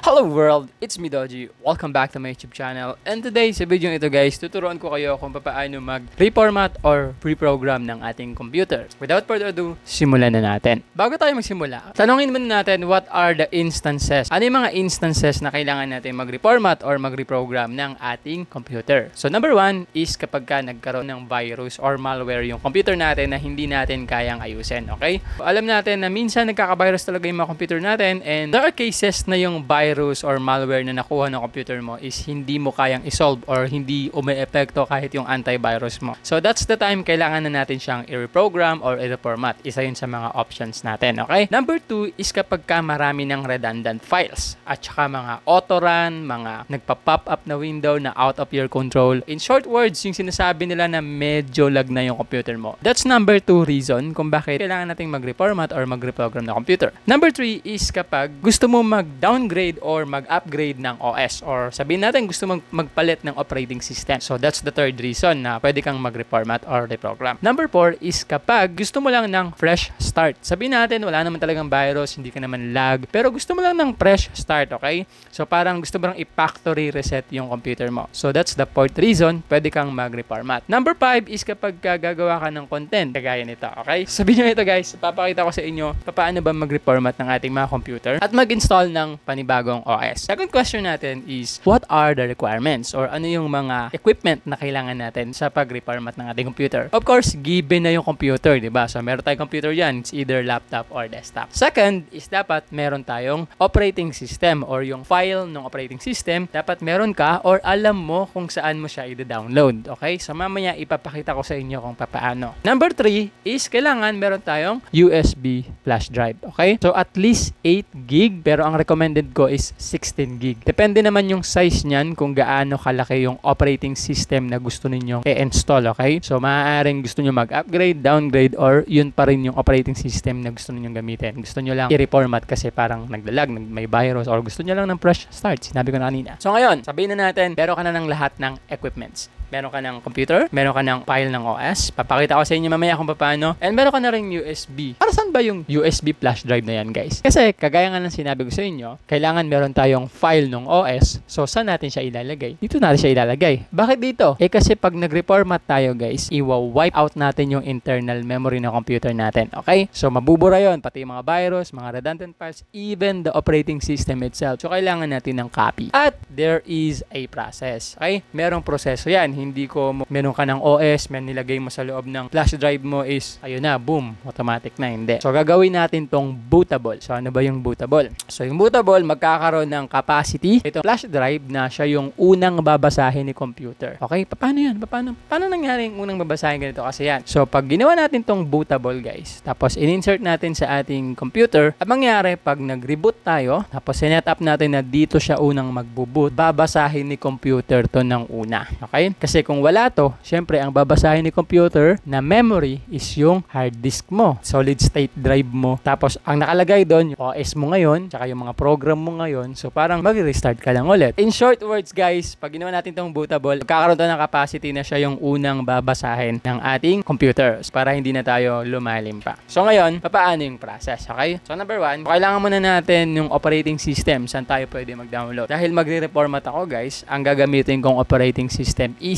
Hello world! It's me Doji. Welcome back to my YouTube channel. And today sa video ito guys, tuturuan ko kayo kung paano mag-reformat or pre-program ng ating computer. Without further ado, simulan na natin. Bago tayo magsimula, tanungin muna natin what are the instances. Ano yung mga instances na kailangan natin mag-reformat or mag-reprogram ng ating computer? So number one is kapag nagkaroon ng virus or malware yung computer natin na hindi natin kayang ayusin. Okay? Alam natin na minsan nagkaka-virus talaga yung mga computer natin, and there are cases na yung virus or malware na nakuha ng computer mo is hindi mo kayang isolve or hindi ume-epekto kahit yung antivirus mo. So that's the time kailangan na natin siyang i-reprogram or i-reformat. Isa yun sa mga options natin. Okay? Number two is kapag marami ng redundant files at saka mga auto-run, mga nagpa-pop up na window na out of your control. In short words, yung sinasabi nila na medyo lag na yung computer mo. That's number two reason kung bakit kailangan nating mag-reformat or mag-reprogram na computer. Number three is kapag gusto mo mag-downgrade or mag-upgrade ng OS, or sabihin natin gusto mong magpalit ng operating system. So that's the third reason na pwede kang mag-reformat or reprogram. Number 4 is kapag gusto mo lang ng fresh start. Sabihin natin wala naman talagang virus, hindi ka naman lag, pero gusto mo lang ng fresh start, okay? So parang gusto mo lang i-factory reset yung computer mo. So that's the fourth reason pwede kang mag-reformat. Number 5 is kapag gagawa ka ng content kagaya nito, okay? Sabihin nyo ito guys, papakita ko sa inyo paano ba mag-reformat ng ating mga computer at mag-install ng panibagong OS. Second question natin is, what are the requirements or ano yung mga equipment na kailangan natin sa pag-reformat ng ating computer? Of course, given na yung computer, di ba? So, meron tayong computer yan. It's either laptop or desktop. Second is dapat meron tayong operating system or yung file ng operating system. Dapat meron ka or alam mo kung saan mo siya i-download. Okay? So, mamaya ipapakita ko sa inyo kung paano. Number 3 is kailangan meron tayong USB flash drive. Okay? So, at least 8 gig, pero ang recommended ko is 16 gig. Depende naman yung size niyan kung gaano kalaki yung operating system na gusto ninyong i-install, okay? So, maaaring gusto niyo mag-upgrade, downgrade, or yun pa rin yung operating system na gusto ninyong gamitin. Gusto niyo lang i-reformat kasi parang naglalag, may virus, or gusto niyo lang ng fresh start. Sinabi ko na kanina. So, ngayon, sabihin na natin, meron ka na ng lahat ng equipments. Meron ka ng computer, meron ka ng file ng OS. Papakita ko sa inyo mamaya kung paano. And meron ka na rin USB. Para saan ba yung USB flash drive na yan, guys? Kasi, kagaya nga ng sinabi ko sa inyo, kailangan meron tayong file ng OS. So, saan natin siya ilalagay? Dito natin siya ilalagay. Bakit dito? Kasi pag nag-reformat tayo, guys, iwa-wipe out natin yung internal memory ng computer natin. Okay? So, mabubura yon, pati yung mga virus, mga redundant files, even the operating system itself. So, kailangan natin ng copy. At there is a process. Okay? Merong proseso yan. Hindi ko meron ka ng OS, may nilagay mo sa loob ng flash drive mo is, ayun na, boom, automatic na. Hindi. So, gagawin natin tong bootable. So, ano ba yung bootable? So, yung bootable, magkakaroon ng capacity. Ito, flash drive na siya yung unang babasahin ni computer. Okay? Paano yan? Paano nangyari yung unang babasahin ganito? Kasi yan. So, pag ginawa natin tong bootable, guys, tapos in-insert natin sa ating computer, ang mangyari, pag nag-reboot tayo, tapos sinet up natin na dito siya unang magbo-boot, babasahin ni computer to ng una. Okay? Kasi kung wala to, syempre ang babasahin ni computer na memory is yung hard disk mo, solid state drive mo. Tapos ang nakalagay doon, yung OS mo ngayon, tsaka yung mga program mo ngayon. So parang mag-restart ka lang ulit. In short words guys, pag ginawa natin tong bootable, magkakaroon to ng capacity na siya yung unang babasahin ng ating computer para hindi na tayo lumalim pa. So ngayon, paano yung process? Okay? So number 1, kailangan muna natin yung operating system saan tayo pwede mag-download. Dahil magre-reformat ako guys, ang gagamitin kong operating system is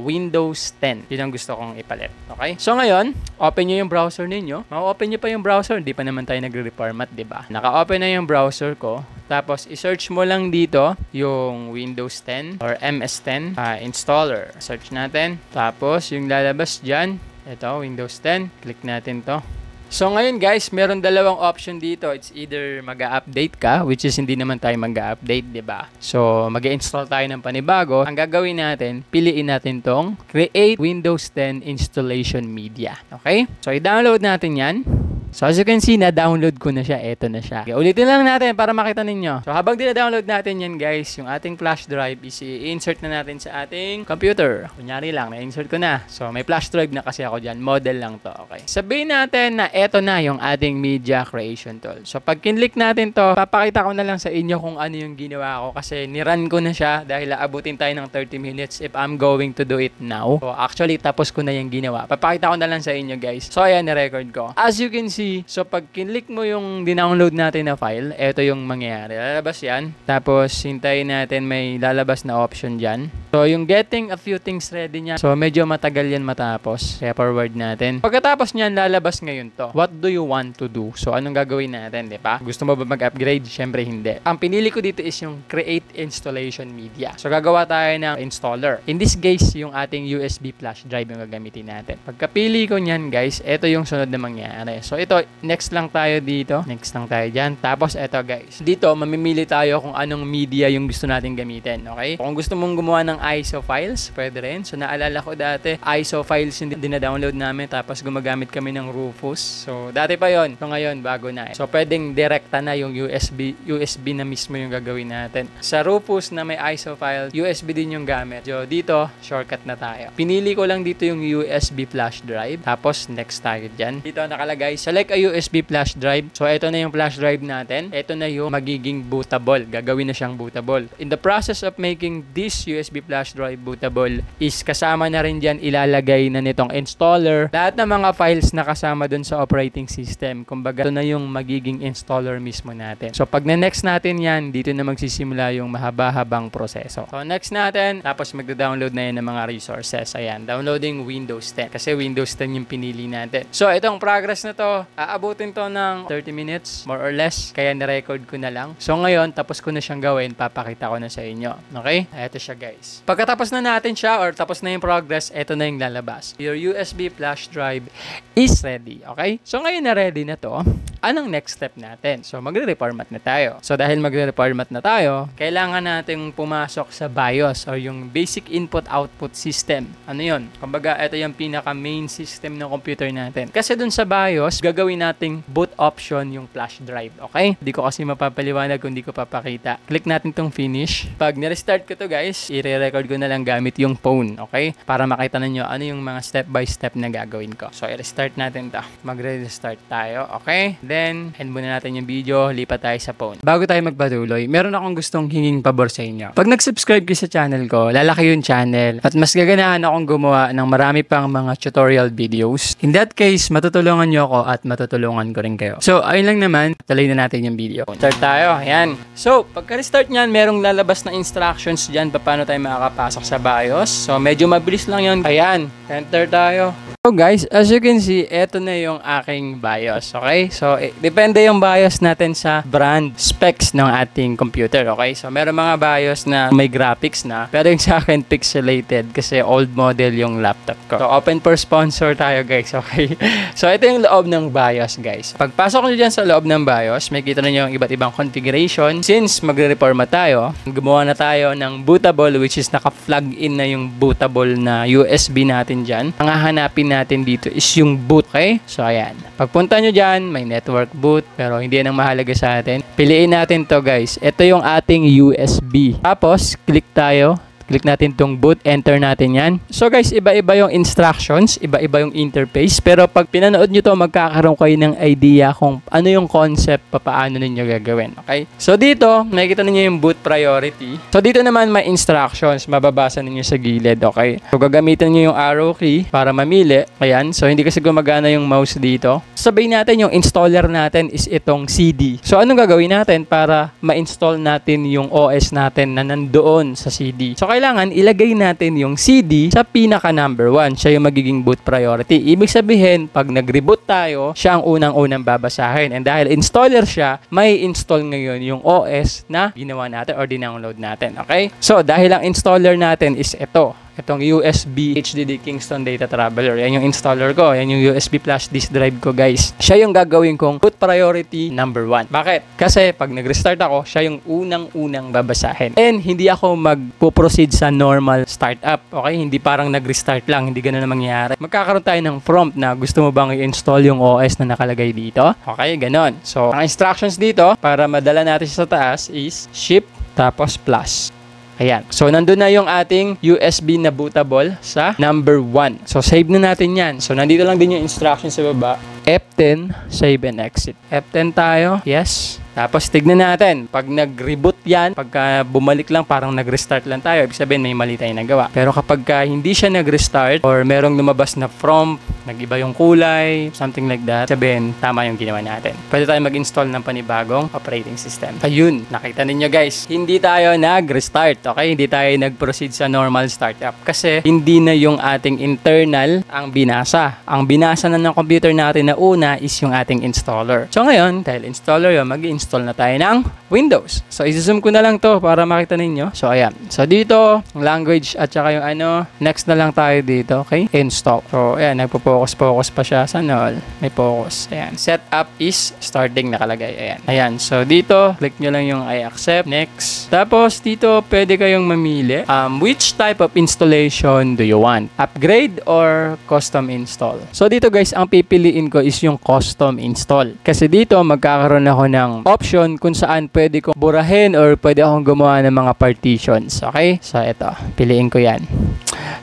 Windows 10. Yun ang gusto kong ipalit. Okay? So ngayon, open nyo yung browser ninyo. Ma-open nyo pa yung browser, di pa naman tayo nagre-reformat, di ba? Naka-open na yung browser ko. Tapos, i-search mo lang dito yung Windows 10 or MS10 installer. Search natin. Tapos, yung lalabas dyan, ito, Windows 10. Click natin to. So ngayon guys, meron dalawang option dito. It's either mag-a-update ka, which is hindi naman tayo mag-a-update, diba? So mag-i-install tayo ng panibago. Ang gagawin natin, piliin natin tong Create Windows 10 Installation Media. Okay? So i-download natin yan. So as you can see, na-download ko na siya. Eto na siya. Okay, ulitin lang natin para makita ninyo. So habang dina-download natin yan guys, yung ating flash drive is i-insert na natin sa ating computer. Kunyari lang, na-insert ko na. So may flash drive na kasi ako dyan. Model lang to. Okay. Sabihin natin na eto na yung ating media creation tool. So pag kinlik natin to, papakita ko na lang sa inyo kung ano yung ginawa ko kasi nirun ko na siya dahil aabutin tayo ng 30 minutes if I'm going to do it now. So actually tapos ko na yung ginawa. Papakita ko na lang sa inyo guys. So ayan, na-record ko. As you can see, see, so pag kinlik mo yung dinownload natin na file, ito yung mangyayari. Lalabas yan. Tapos, hintayin natin may lalabas na option dyan. So, yung getting a few things ready niya. So, medyo matagal yan matapos. Kaya forward natin. Pagkatapos niyan, lalabas ngayon to. What do you want to do? So, anong gagawin natin, di ba? Gusto mo ba mag-upgrade? Syempre, hindi. Ang pinili ko dito is yung Create Installation Media. So, gagawa tayo ng installer. In this case, yung ating USB flash drive yung gagamitin natin. Pagkapili ko niyan, guys, ito yung sunod na mangyayari. So, ito, next lang tayo dito. Next lang tayo dyan. Tapos, ito, guys. Dito, mamimili tayo kung anong media yung gusto natin gamitin. Okay? Kung gusto mong gumawa ng ISO files, pwede rin. So, naalala ko dati, ISO files yung dinadownload namin tapos gumagamit kami ng Rufus. So, dati pa yon. So, ngayon, bago na. So, pwedeng direkta na yung USB na mismo yung gagawin natin. Sa Rufus na may ISO file, USB din yung gamit. So, dito, shortcut na tayo. Pinili ko lang dito yung USB flash drive. Tapos, next tayo dyan. Dito nakalagay, select a USB flash drive. So, ito na yung flash drive natin. Ito na yung magiging bootable. Gagawin na siyang bootable. In the process of making this USB flash drive bootable is kasama na rin dyan ilalagay na nitong installer. Lahat ng mga files na kasama dun sa operating system. Kumbaga, ito na yung magiging installer mismo natin. So, pag na-next natin yan, dito na magsisimula yung mahaba-habang proseso. So, next natin, tapos magda-download na yan ng mga resources. Ayan, downloading Windows 10. Kasi Windows 10 yung pinili natin. So, itong progress na to, aabutin to ng 30 minutes, more or less. Kaya na-record ko na lang. So, ngayon, tapos ko na siyang gawin, papakita ko na sa inyo. Okay? Ito siya, guys. Pagkatapos na natin siya or tapos na yung progress, ito na yung lalabas. Your USB flash drive is ready. Okay? So ngayon na ready na to, anong next step natin? So magre-reformat na tayo. So dahil magre-reformat na tayo, kailangan natin pumasok sa BIOS or yung Basic Input-Output System. Ano yun? Kumbaga, ito yung pinaka-main system ng computer natin. Kasi dun sa BIOS, gagawin nating boot option yung flash drive. Okay? Hindi ko kasi mapapaliwanag kung hindi ko papakita. Click natin tong finish. Pag nirestart ko to, guys, i-record ko na lang gamit yung phone, okay? Para makita ninyo ano yung mga step by step na gagawin ko. So, i-restart natin to. Magre-restart tayo, okay? Then, end muna natin yung video, lipat tayo sa phone. Bago tayo magpatuloy, meron akong gustong hinging pabor sa inyo. Pag nag-subscribe kayo sa channel ko, lalaki yung channel at mas gaganahan akong gumawa ng marami pang mga tutorial videos. In that case, matutulungan nyo ako at matutulungan ko rin kayo. So, ayun lang naman, tuloy na natin yung video. Start tayo, ayan. So, pagka-restart nyan, merong lalabas na instructions dyan paano tayo makakapasok sa BIOS. So, medyo mabilis lang yun. Ayan, enter tayo. So guys, as you can see, eto na yung aking BIOS, okay? So, depende yung BIOS natin sa brand specs ng ating computer, okay? So, meron mga BIOS na may graphics na, pero yung sa akin pixelated kasi old model yung laptop ko. So, open for sponsor tayo, guys, okay? So, ito yung loob ng BIOS, guys. Pagpasok nyo dyan sa loob ng BIOS, may kita nyo yung iba't ibang configuration. Since magre-reformat tayo, gumawa na tayo ng bootable, which is naka-plug in na yung bootable na USB natin dyan. Ang hahanapin natin dito is yung boot, okay? So, ayan. Pagpunta nyo dyan, may network boot, pero hindi yan ang mahalaga sa atin. Piliin natin to, guys. Ito yung ating USB. Tapos, click tayo. Click natin tong boot, enter natin yan. So guys, iba-iba yung instructions, iba-iba yung interface, pero pag pinanood nyo to, magkakaroon kayo ng idea kung ano yung concept, paano ninyo gagawin, okay? So dito, makikita ninyo yung boot priority. So dito naman may instructions, mababasa ninyo sa gilid, okay? So gagamitin nyo yung arrow key para mamili. Ayan, so hindi kasi gumagana yung mouse dito. Sabihin natin yung installer natin is itong CD. So anong gagawin natin para ma-install natin yung OS natin na nandoon sa CD? So kailangan ilagay natin yung CD sa pinaka number 1. Siya yung magiging boot priority. Ibig sabihin, pag nag-reboot tayo, siya ang unang-unang babasahin. And dahil installer siya, may install ngayon yung OS na ginawa natin or dinownload natin. Okay? So, dahil ang installer natin is ito. Itong USB HDD Kingston Data Traveler. Yan yung installer ko. Yan yung USB flash disk drive ko, guys. Siya yung gagawin kong boot priority number 1. Bakit? Kasi pag nag-restart ako, siya yung unang-unang babasahin. And hindi ako magpo-proceed sa normal startup. Okay? Hindi parang nag-restart lang. Hindi ganun na mangyayari. Magkakaroon tayo ng prompt na gusto mo bang i-install yung OS na nakalagay dito? Okay? Ganun. So, ang instructions dito para madala natin siya sa taas is shift tapos plus. Ayan. So, nandun na yung ating USB na bootable sa number 1. So, save na natin yan. So, nandito lang din yung instructions sa baba. F10, save and exit. F10 tayo. Yes. Tapos tignan natin, pag nag-reboot yan, pagka bumalik lang, parang nag-restart lang tayo, ibig sabihin may mali tayong nagawa. Pero kapag hindi siya nag-restart or merong lumabas na prompt, nag-iba yung kulay, something like that, sabihin, tama yung ginawa natin. Pwede tayo mag-install ng panibagong operating system. Ayun, nakita ninyo guys, hindi tayo nag-restart, okay? Hindi tayo nag-proceed sa normal startup kasi hindi na yung ating internal ang binasa. Ang binasa na ng computer natin na una is yung ating installer. So ngayon, dahil installer yun, mag-install na tayo ng Windows. So i-zoom ko na lang to para makita ninyo. So ayan. So dito, language at saka yung next na lang tayo dito, okay? Install. So ayan, nagpo-focus pa siya sa null. May focus. Ayan. Setup is starting nakalagay. Ayan. Ayan. So dito, click nyo lang yung I accept. Next. Tapos dito, pwede kayong mamili. Which type of installation do you want? Upgrade or custom install? So dito guys, ang pipiliin ko is yung custom install. Kasi dito, magkakaroon ako ng option kung saan pwede kong burahin or pwede akong gumawa ng mga partitions. Okay? So ito, piliin ko yan.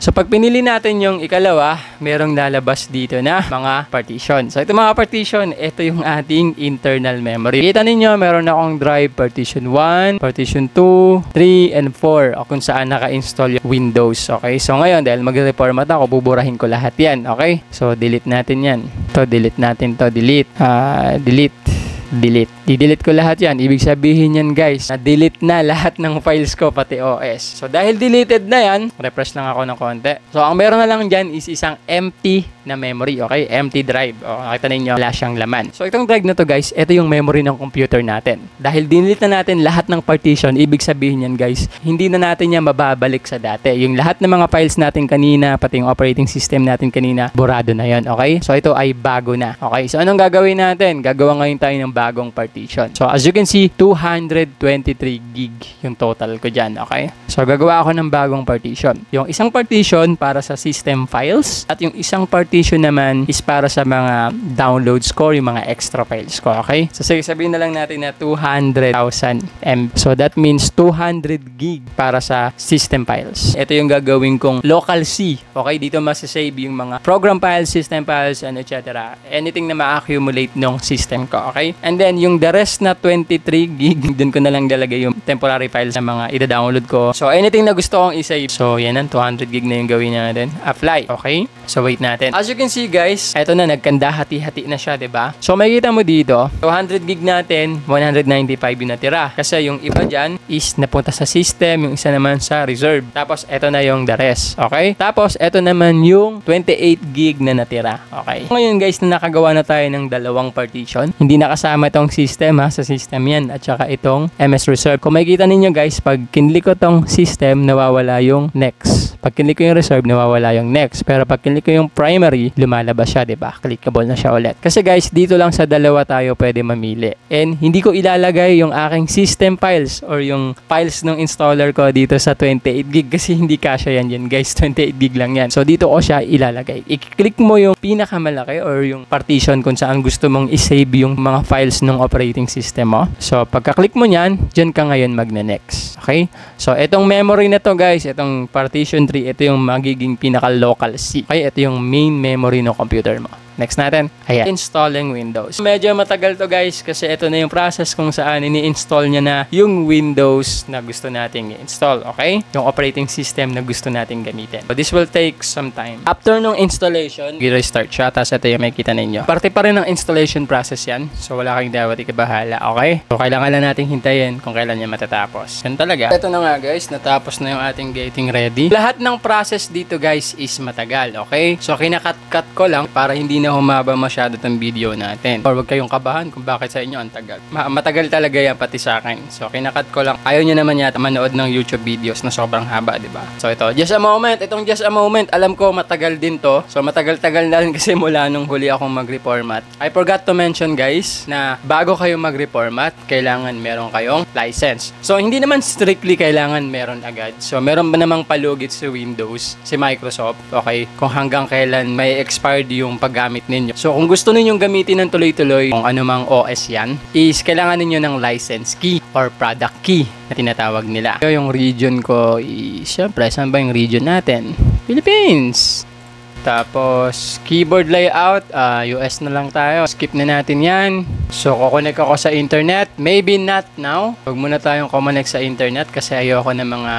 So pag pinili natin yung ikalawa, merong lalabas dito na mga partition. So ito mga partition, ito yung ating internal memory. Kita ninyo, meron akong drive partition 1, partition 2, 3, and 4 o kung saan naka-install yung Windows. Okay? So ngayon, dahil mag-reformat ako, buburahin ko lahat yan. Okay? So delete natin yan. To delete natin to. Delete. Delete. I-delete ko lahat yan. Ibig sabihin yan guys, na-delete na lahat ng files ko pati OS. So dahil deleted na yan, refresh lang ako ng konti. So ang meron na lang dyan is isang empty na memory, okay? Empty drive. O, nakita ninyo, wala siyang laman. So itong drive na to guys, ito yung memory ng computer natin. Dahil dinelete na natin lahat ng partition, ibig sabihin yan guys, hindi na natin yan mababalik sa dati. Yung lahat ng mga files natin kanina, pati yung operating system natin kanina, burado na yan, okay? So ito ay bago na, okay? So anong gagawin natin? Gagawa ngayon tayo ng bagong partition. So as you can see, 223 gig yung total ko dyan, okay? So gagawa ako ng bagong partition. Yung isang partition para sa system files at yung isang partition naman is para sa mga downloads ko, yung mga extra files ko, okay? So sige, sabihin na lang natin na 200,000 MB. So that means 200 gig para sa system files. Ito yung gagawin kong local C, okay? Dito masasave yung mga program files, system files, and etc. Anything na ma-accumulate ng system ko, okay? And then yung the rest na 23 gig, dun ko na lang lalagay yung temporary files na mga ida-download ko. So anything na gusto kong isave. So yan ang 200 gig na yung gawin natin. Apply, okay? So wait natin. As you can see guys, eto na, nagkanda hati-hati na siya, diba? So makikita mo dito, 200 gig natin, 195 yung natira. Kasi yung iba dyan is napunta sa system, yung isa naman sa reserve. Tapos eto na yung the rest, okay? Tapos eto naman yung 28 gig na natira, okay? Ngayon guys, na nakagawa na tayo ng dalawang partition, hindi nakasama itong system ha, sa system yan at saka itong MS Reserve. Kung makikita ninyo guys, pag kinlik ko itong system, nawawala yung next. Pag kinlik ko yung reserve, nawawala yung next. Pero pag kinlik ko yung primary, lumalabas siya, diba? Clickable na siya ulit. Kasi guys, dito lang sa dalawa tayo pwede mamili. And hindi ko ilalagay yung aking system files or yung files ng installer ko dito sa 28 gig kasi hindi kasya yan guys. 28 gig lang yan. So dito ko siya ilalagay. I-click mo yung pinakamalaki or yung partition kung saan gusto mong isave yung mga files ng operating system mo. So pagka-click mo nyan, dyan ka ngayon magne-next. Okay? So itong memory na to guys, itong partition 3, ito yung magiging pinaka-local C. Okay? Ito yung main memory ng computer mo. Next natin, ayan, installing Windows. Medyo matagal to guys kasi ito na yung process kung saan ini-install niya na yung Windows na gusto nating i-install, okay? Yung operating system na gusto nating gamitin. So this will take some time. After nung installation, i-restart siya, tapos ito yung makikita ninyo. Parte pa rin ng installation process yan, so wala kang dapat ikabahala, okay? So kailangan lang nating hintayin kung kailan niya matatapos. Yan talaga. Ito na nga guys, natapos na yung ating getting ready. Lahat ng process dito guys is matagal, okay? So kinakat-cut ko lang para hindi na humaba masyado tong video natin. Or wag kayong kabahan kung bakit sa inyo ang tagal. Matagal talaga yan pati sa akin. So kinakat ko lang. Ayaw nyo naman yata manood ng YouTube videos na sobrang haba, diba? So ito, just a moment. Itong just a moment, alam ko matagal din to. So matagal-tagal na rin kasi mula nung huli akong mag-reformat. I forgot to mention guys na bago kayo mag-reformat, kailangan meron kayong license. So hindi naman strictly kailangan meron agad. So meron ba namang palugit sa Windows, si Microsoft, okay? Kung hanggang kailan may expired yung paggamit ninyo. So kung gusto ninyong gamitin ng tuloy-tuloy kung anumang OS yan, is kailangan ninyo ng license key or product key na tinatawag nila. So yung region ko is, syempre, saan ba yung region natin? Philippines! Tapos, keyboard layout, US na lang tayo. Skip na natin yan. So, kukonek ako sa internet. Maybe not now. Huwag muna tayong kumonek sa internet kasi ayoko ng mga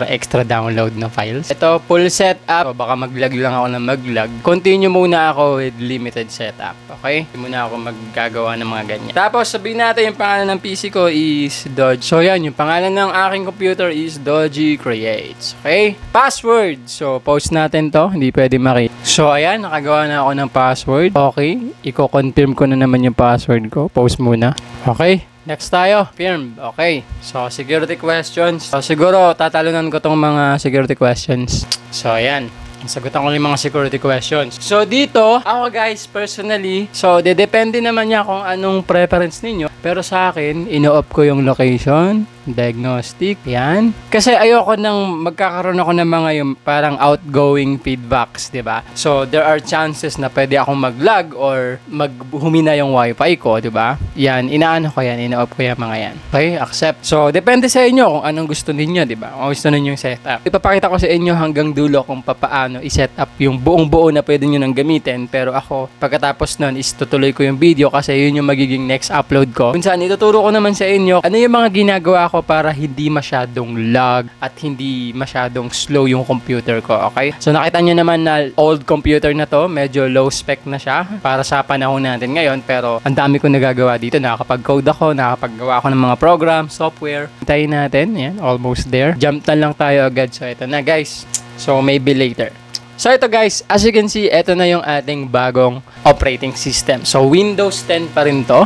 extra download na files. Ito, full setup. So, baka mag-lag lang ako na mag-lag. Continue muna ako with limited setup. Okay? Hindi muna ako maggagawa ng mga ganyan. Tapos, sabihin natin yung pangalan ng PC ko is Dodge. So, yan. Yung pangalan ng aking computer is Dodgy Creates. Okay? Password. So, post natin to. Hindi pwede makita. So, ayan, nakagawa na ako ng password. Okay, i-confirm ko na naman yung password ko. Post muna. Okay, next tayo. Firm. Okay, so security questions. So, siguro, tatalunan ko tong mga security questions. So, ayan. Sagutan ko yung mga security questions. So, dito, ako guys, personally, so, depende naman niya kung anong preference ninyo. Pero sa akin, ino-off ko yung location, diagnostic, yan. Kasi ayoko nang magkakaroon ako ng mga yung parang outgoing feedbacks, di ba? So, there are chances na pwede akong mag-lag or maghumina yung wifi ko, di ba? Yan, inaano ko yan, ino-off ko yung mga yan. Okay, accept. So, depende sa inyo kung anong gusto ninyo, di ba? Kung gusto ninyo yung setup. Ipapakita ko sa inyo hanggang dulo kung paano i-set up yung buong-buo na pwede nyo nang gamitin. Pero ako, pagkatapos nun, is tutuloy ko yung video kasi yun yung magiging next upload ko. Kung saan, ituturo ko naman sa inyo ano yung mga ginagawa ko para hindi masyadong lag at hindi masyadong slow yung computer ko, okay? So, nakita nyo naman na old computer na to, medyo low spec na siya para sa panahon natin ngayon, pero ang dami ko nagagawa dito. Nakakapag-code ako, nakakapaggawa ako ng mga program, software. Hintayin natin, yan, almost there. Jump na lang tayo agad. So, ito na guys. So, maybe later. So, ito guys, as you can see, ito na yung ating bagong operating system. So, Windows 10 pa rin to.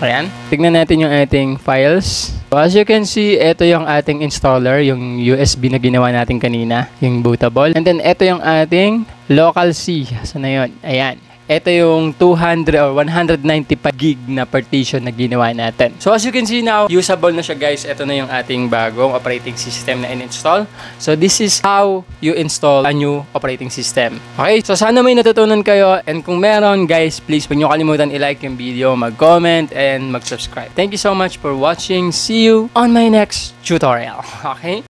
Ayan. Tignan natin yung ating files. So, as you can see, ito yung ating installer, yung USB na ginawa natin kanina, yung bootable. And then, ito yung ating local C. Saan na yun? Ayan. Ito yung 200 or 195 gig na partition na ginawa natin. So, as you can see now, usable na siya guys. Ito na yung ating bagong operating system na in-install. So, this is how you install a new operating system. Okay? So, sana may natutunan kayo. And kung meron, guys, please huwag nyo kalimutan i-like yung video, mag-comment, and mag-subscribe. Thank you so much for watching. See you on my next tutorial. Okay?